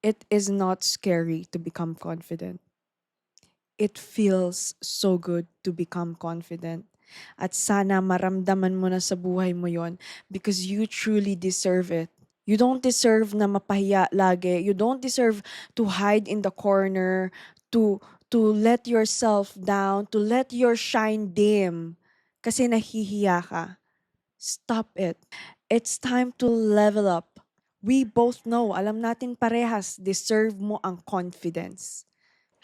It is not scary to become confident. It feels so good to become confident. At sana maramdaman mo na sa buhay mo yon because you truly deserve it. You don't deserve na mapahiya lagi. You don't deserve to hide in the corner, to to let yourself down, to let your shine dim kasi nahihiya ka. Stop it. It's time to level up. We both know, alam natin parehas, deserve mo ang confidence.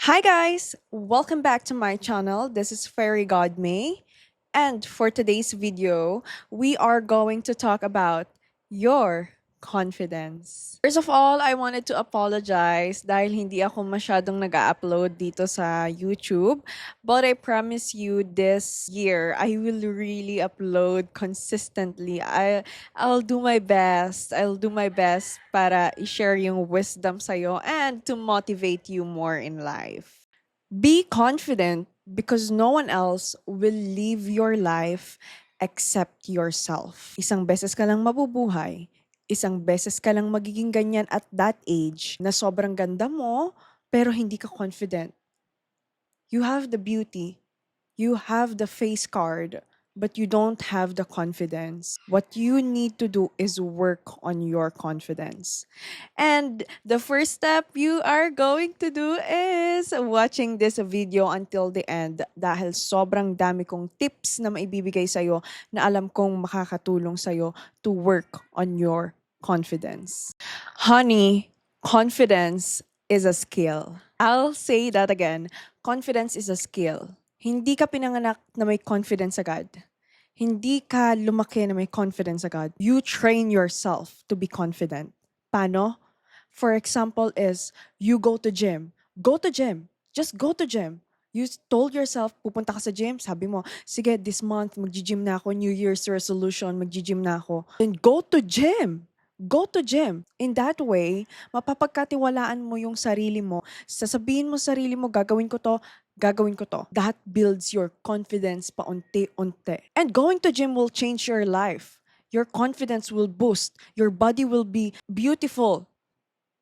Hi guys! Welcome back to my channel. This is Fairy God May. And for today's video, we are going to talk about your confidence. First of all, I wanted to apologize dahil hindi ako masyadong nag-upload dito sa YouTube. But I promise you this year, I will really upload consistently. I'll do my best. I'll do my best para i-share yung wisdom sa'yo and to motivate you more in life. Be confident because no one else will live your life except yourself. Isang beses ka lang mabubuhay. Isang beses ka lang magiging ganyan at that age na sobrang ganda mo pero hindi ka confident. You have the beauty. You have the face card, but you don't have the confidence. What you need to do is work on your confidence. And the first step you are going to do is watching this video until the end dahil sobrang dami kong tips na maibibigay sa'yo na alam kong makakatulong sa'yo to work on your confidence. Honey, confidence is a skill. I'll say that again. Confidence is a skill. Hindi ka pinanganak na may confidence agad. Hindi ka lumaki na may confidence agad. You train yourself to be confident. Paano? For example is, you go to gym. Go to gym. Just go to gym. You told yourself, pupunta ka sa gym, sabi mo, sige, this month, mag-gym na ako, New Year's resolution, mag-gym na ako. Then go to gym. Go to gym. In that way, mapapagkatiwalaan mo yung sarili mo. Sasabihin mo sarili mo, gagawin ko to, gagawin ko to. That builds your confidence paunti-unti. And going to gym will change your life. Your confidence will boost. Your body will be beautiful.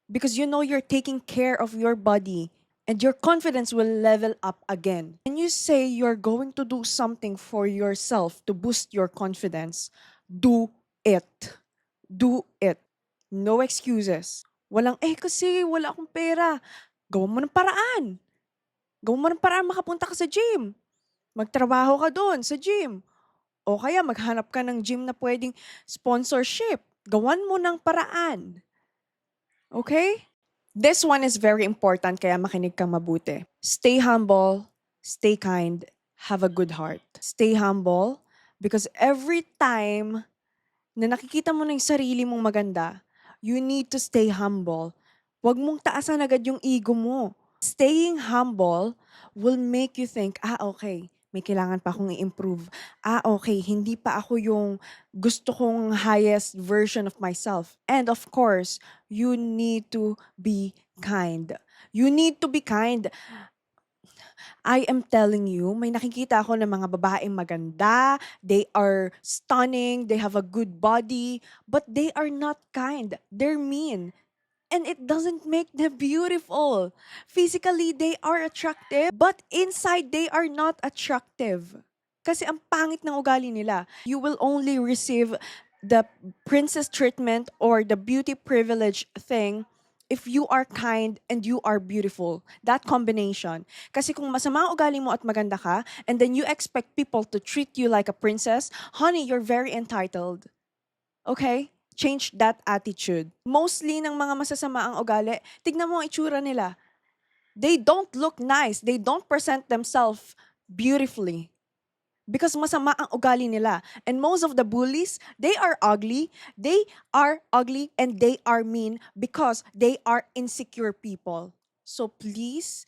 Because you know you're taking care of your body. And your confidence will level up again. When you say you're going to do something for yourself to boost your confidence, do it. Do it. No excuses. Walang, kasi wala akong pera. Gawan mo ng paraan. Gawan mo ng paraan makapunta ka sa gym. Magtrabaho ka doon sa gym. O kaya maghanap ka ng gym na pwedeng sponsorship. Gawan mo ng paraan. Okay? This one is very important kaya makinig kang mabuti. Stay humble, stay kind, have a good heart. Stay humble because every time na nakikita mo na yung sarili mong maganda, you need to stay humble. Huwag mong taasan agad yung ego mo. Staying humble will make you think, okay, may kailangan pa akong i-improve. Okay, hindi pa ako yung gusto kong highest version of myself. And of course, you need to be kind. You need to be kind. I am telling you, may nakikita ako ng mga babaeng maganda, they are stunning, they have a good body, but they are not kind. They're mean. And it doesn't make them beautiful. Physically, they are attractive, but inside, they are not attractive. Kasi ang pangit ng ugali nila. You will only receive the princess treatment or the beauty privilege thing if you are kind and you are beautiful. That combination. Kasi kung masama ang ugali mo at maganda ka, and then you expect people to treat you like a princess, honey, you're very entitled. Okay? Change that attitude. Mostly ng mga masasama ang ugali, tignan mo ang itsura nila. They don't look nice. They don't present themselves beautifully. Because masama ang ugali nila. And most of the bullies, they are ugly. They are ugly and they are mean because they are insecure people. So please,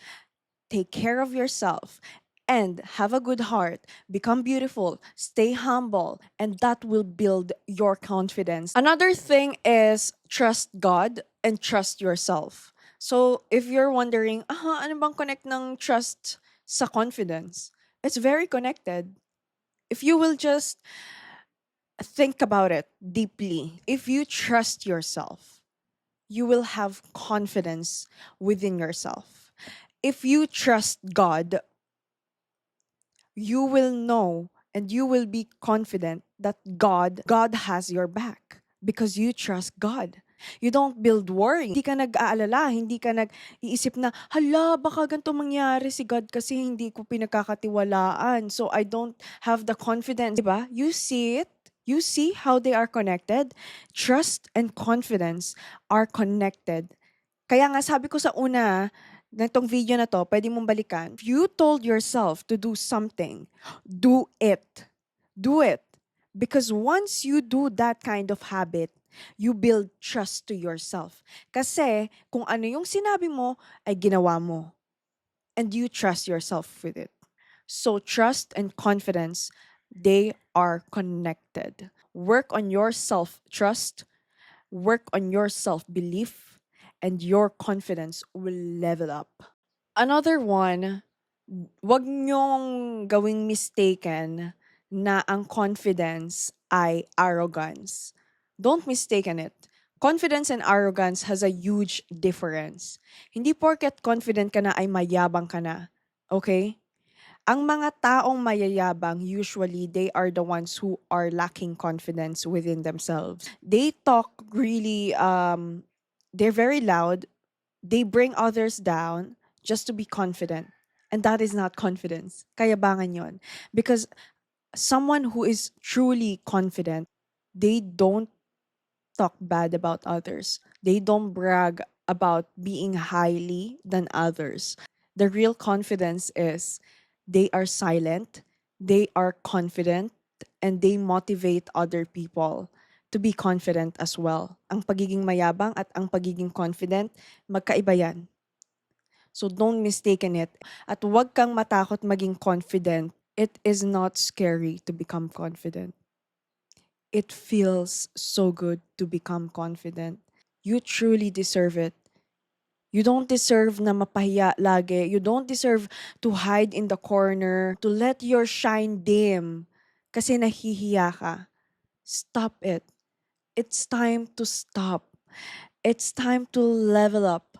take care of yourself and have a good heart. Become beautiful. Stay humble. And that will build your confidence. Another thing is trust God and trust yourself. So if you're wondering, ano bang connect ng trust sa confidence? It's very connected. If you will just think about it deeply, if you trust yourself, you will have confidence within yourself. If you trust God, you will know and you will be confident that God has your back because you trust God. You don't build worry. Hindi ka nag-aalala, hindi ka nag-iisip na, hala, baka ganito mangyari si God kasi hindi ko pinagkakatiwalaan. So I don't have the confidence. Diba? You see it. You see how they are connected. Trust and confidence are connected. Kaya nga sabi ko sa una, nitong video na to, pwede mong balikan. If you told yourself to do something, do it. Do it. Because once you do that kind of habit, you build trust to yourself. Kasi kung ano yung sinabi mo, ay ginawa mo. And you trust yourself with it. So trust and confidence, they are connected. Work on your self-trust, work on your self-belief, and your confidence will level up. Another one, wag niyong gawing mistaken na ang confidence ay arrogance. Don't mistaken it. Confidence and arrogance has a huge difference. Hindi porket confident ka na ay mayabang ka na. Okay? Ang mga taong mayayabang, usually, they are the ones who are lacking confidence within themselves. They talk really, they're very loud. They bring others down just to be confident. And that is not confidence. Kayabangan yon. Because someone who is truly confident, they don't talk bad about others. They don't brag about being highly than others. The real confidence is they are silent, they are confident, and they motivate other people to be confident as well. Ang pagiging mayabang at ang pagiging confident, magkaiba yan. So don't mistaken it. At huwag kang matakot maging confident. It is not scary to become confident. It feels so good to become confident. You truly deserve it. You don't deserve na mapahiya lagi. You don't deserve to hide in the corner, to let your shine dim kasi nahihiya ka. Stop it. It's time to stop. It's time to level up.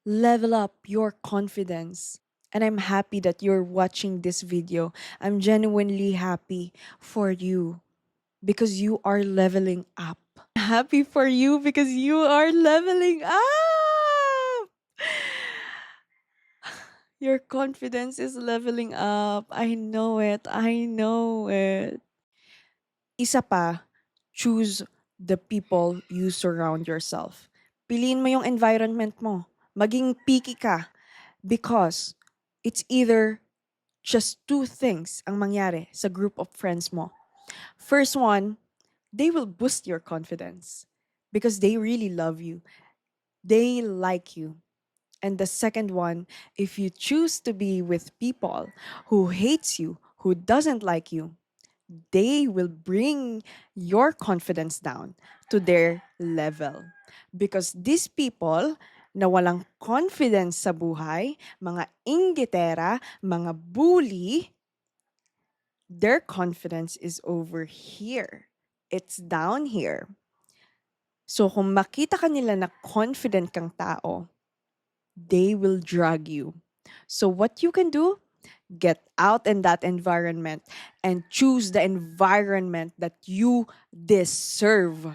Level up your confidence. And I'm happy that you're watching this video. I'm genuinely happy for you because you are leveling up. Happy for you because you are leveling up. Your confidence is leveling up. I know it. I know it. Isa pa, choose the people you surround yourself. Piliin mo yung environment mo. Maging picky ka because it's either just two things ang mangyari sa group of friends mo. First one, they will boost your confidence because they really love you. They like you. And the second one, if you choose to be with people who hates you, who doesn't like you, they will bring your confidence down to their level. Because these people na walang confidence sa buhay, mga inggitera, mga bully, their confidence is over here. It's down here. So kung makita ka nila na confident kang tao, they will drag you. So what you can do, get out in that environment and choose the environment that you deserve.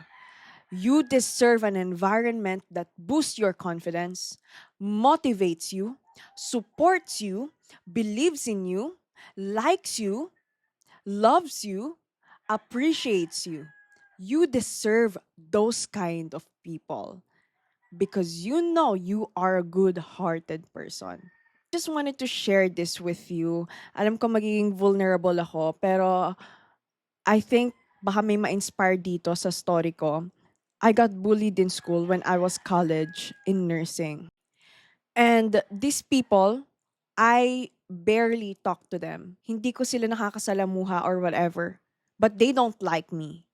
You deserve an environment that boosts your confidence, motivates you, supports you, believes in you, likes you, loves you, appreciates you. You deserve those kind of people because you know you are a good-hearted person. Just wanted to share this with you. Alam ko magiging vulnerable ako, pero I think baka may ma-inspire dito sa story ko. I got bullied in school when I was college in nursing. And these people, I barely talk to them. Hindi ko sila nakakasalamuha or whatever. But they don't like me.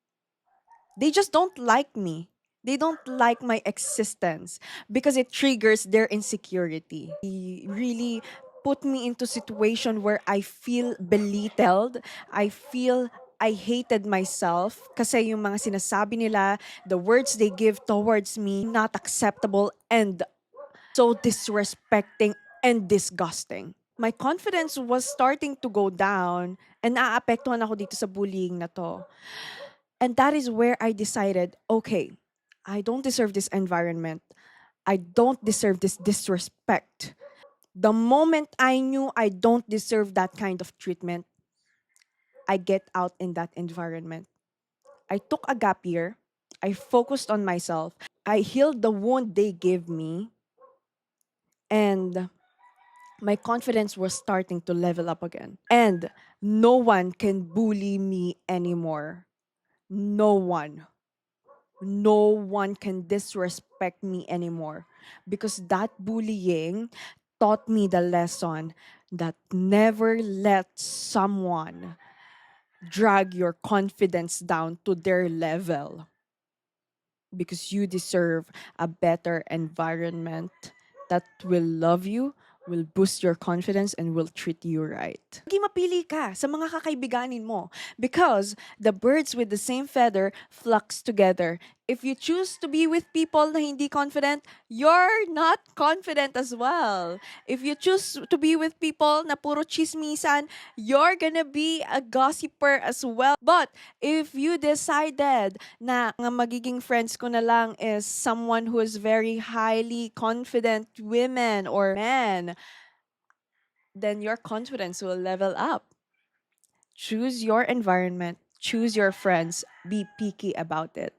They just don't like me. They don't like my existence because it triggers their insecurity. They really put me into situation where I feel belittled. I feel I hated myself kasi yung mga sinasabi nila, the words they give towards me, not acceptable and so disrespecting and disgusting. My confidence was starting to go down and naapektuhan ako dito sa bullying na to. And that is where I decided, okay, I don't deserve this environment. I don't deserve this disrespect. The moment I knew I don't deserve that kind of treatment, I get out in that environment. I took a gap year. I focused on myself. I healed the wound they gave me. And my confidence was starting to level up again. And no one can bully me anymore. No one. No one can disrespect me anymore. Because that bullying taught me the lesson that never let someone drag your confidence down to their level. Because you deserve a better environment that will love you, will boost your confidence, and will treat you right. Lagi mapili ka sa mga kakaibiganin mo because the birds with the same feather flocks together. If you choose to be with people na hindi confident, you're not confident as well. If you choose to be with people na puro chismisan, you're gonna be a gossiper as well. But if you decided na ang magiging friends ko na lang is someone who is very highly confident women or men, then your confidence will level up. Choose your environment, choose your friends, be picky about it.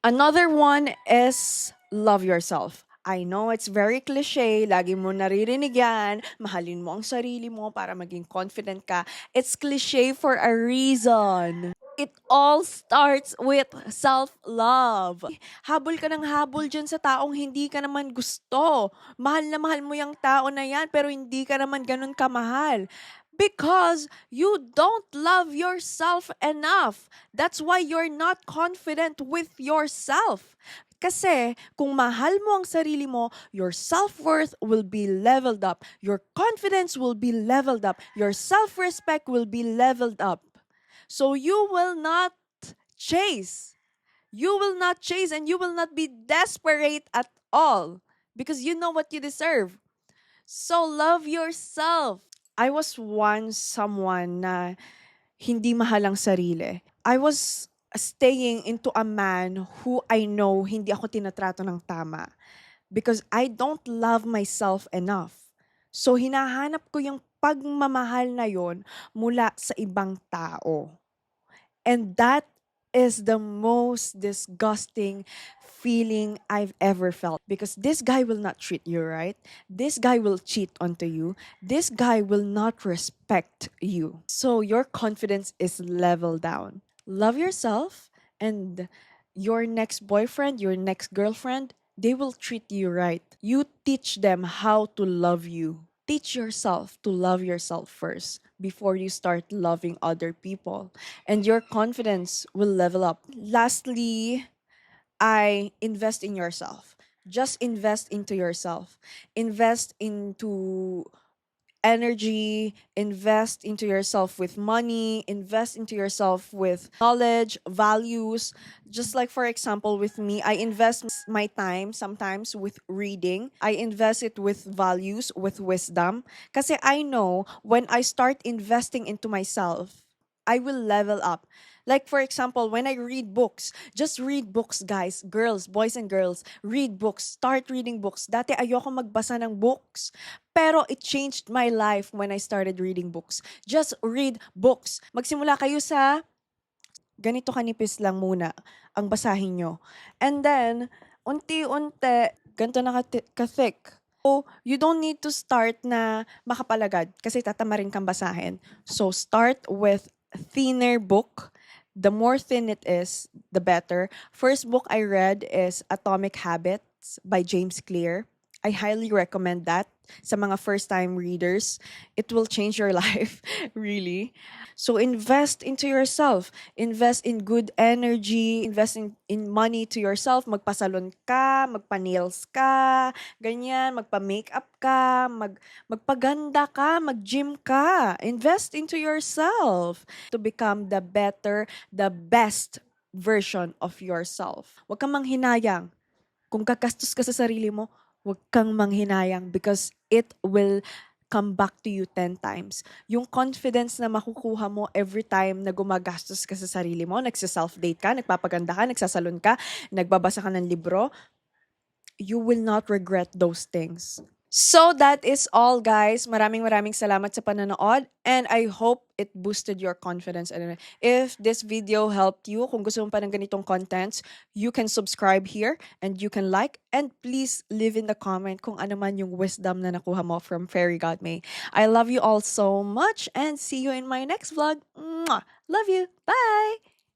Another one is love yourself. I know it's very cliche, lagi mo naririnig yan, mahalin mo ang sarili mo para maging confident ka. It's cliche for a reason. It all starts with self-love. Habol ka ng habol dyan sa taong hindi ka naman gusto. Mahal na mahal mo yung tao na yan pero hindi ka naman ganun kamahal. Because you don't love yourself enough. That's why you're not confident with yourself. Kasi kung mahal mo ang sarili mo, your self-worth will be leveled up. Your confidence will be leveled up. Your self-respect will be leveled up. So you will not chase. You will not chase and you will not be desperate at all because you know what you deserve. So love yourself. I was once someone na hindi mahal ang sarili. I was staying into a man who I know hindi ako tinatrato ng tama because I don't love myself enough. So hinahanap ko yung pagmamahal na yon mula sa ibang tao. And that is the most disgusting feeling I've ever felt because this guy will not treat you right. This guy will cheat onto you. This guy will not respect you. So your confidence is leveled down. Love yourself and your next boyfriend, your next girlfriend, they will treat you right. You teach them how to love you. Teach yourself to love yourself first before you start loving other people. And your confidence will level up. Lastly, I invest in yourself. Just invest into yourself. Invest into energy, invest into yourself with money, invest into yourself with knowledge, values. Just like, for example, with me, I invest my time sometimes with reading. I invest it with values, with wisdom. Kasi I know when I start investing into myself, I will level up. Like, for example, when I read books, just read books, guys. Girls, boys and girls, read books. Start reading books. Dati ayoko magbasa ng books. Pero it changed my life when I started reading books. Just read books. Magsimula kayo sa ganito kanipis lang muna ang basahin nyo. And then, unti-unti, ganito na ka-thick. So, you don't need to start na makapalagad kasi tatamarin kang basahin. So, start with thinner book. The more thin it is, the better. First book I read is Atomic Habits by James Clear. I highly recommend that sa mga first-time readers. It will change your life, really. So invest into yourself. Invest in good energy. Invest in money to yourself. Magpasalon ka, magpa-nails ka, ganyan, magpa-makeup ka, magpaganda ka, mag-gym ka. Invest into yourself to become the best version of yourself. Huwag kang manghinayang. Kung gagastos ka sa sarili mo, huwag kang manghinayang because it will come back to you 10 times. Yung confidence na makukuha mo every time na gumagastos ka sa sarili mo, nagsa-self-date ka, nagpapaganda ka, nagsasalon ka, nagbabasa ka ng libro, you will not regret those things. So that is all, guys. Maraming salamat sa panonood and I hope it boosted your confidence. And if this video helped you, kung gusto mo pa ng ganitong contents, you can subscribe here and you can like and please leave in the comment kung ano man yung wisdom na nakuha mo from Fairy Godmay. I love you all so much and see you in my next vlog. Mwah! Love you. Bye!